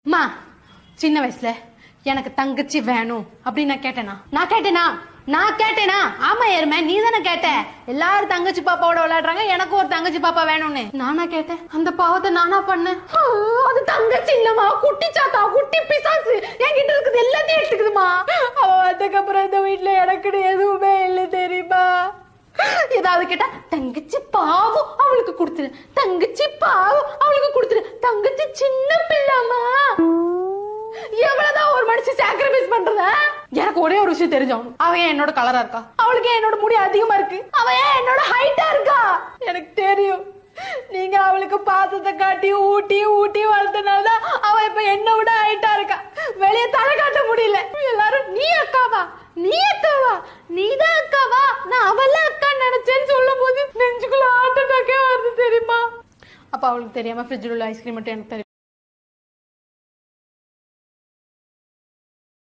மா சின்ன வயசுல எனக்கு தங்கச்சி வேணும் அப்படின்னு நான் கேட்டேனா ஆமா ஏறுமே நீ தானே கேட்ட எல்லாரும் தங்கச்சி பாப்பாவோட விளையாடுறாங்க எனக்கு ஒரு தங்கச்சி பாப்பா வேணும்னு நானா கேட்டேன் அந்த பாவத்தை நானா பண்ணேன் அது தங்கச்சி இல்லமா குட்டி சாத்தா குட்டி பிசாசு என்கிட்ட இருக்குது எல்லாத்தையும் எடுத்துக்குதுமா அவ வந்ததுக்கப்புறம் இந்த வீட்டுல எனக்கு எதுவுமே இல்லை தெரியுமா ஏதாவது கேட்டா தங்கச்சி பாவம் அவளுக்கு கொடுத்துரு தங்கச்சி பாவம் அவளுக்கு கொடுத்துரு தங்கச்சி சின்ன பிள்ளைமா எவ்வளவுதான் ஒரு மனுஷன் சாக்ரிஃபைஸ் பண்றத எனக்கு ஒரே ஒரு விஷயம் தெரிஞ்சாகணும் அவன் ஏன் என்னோட கலரா இருக்கா அவளுக்கு ஏன் என்னோட முடி அதிகமா இருக்கு அவன் ஏன் என்னோட ஹைட்டா இருக்கா எனக்கு தெரியும் நீங்க அவளுக்கு பாசத்தை காட்டி ஊட்டி ஊட்டி வளர்த்தனாலதான் அவ இப்ப என்ன விட ஹைட்டா இருக்கா வெளியே தலை காட்ட முடியல எல்லாரும் நீ அக்காவா நீதான் அக்காவா நான் அவள அக்கா நினைச்சேன்னு சொல்லும் போது நெஞ்சுக்குள்ள ஹார்ட் அட்டாக்கே வருது தெரியுமா அப்ப அவளுக்கு தெரியாம ஃப்ரிட்ஜில் உள்ள ஐஸ்கிரீம் மட்டும் எனக்கு தெரியும்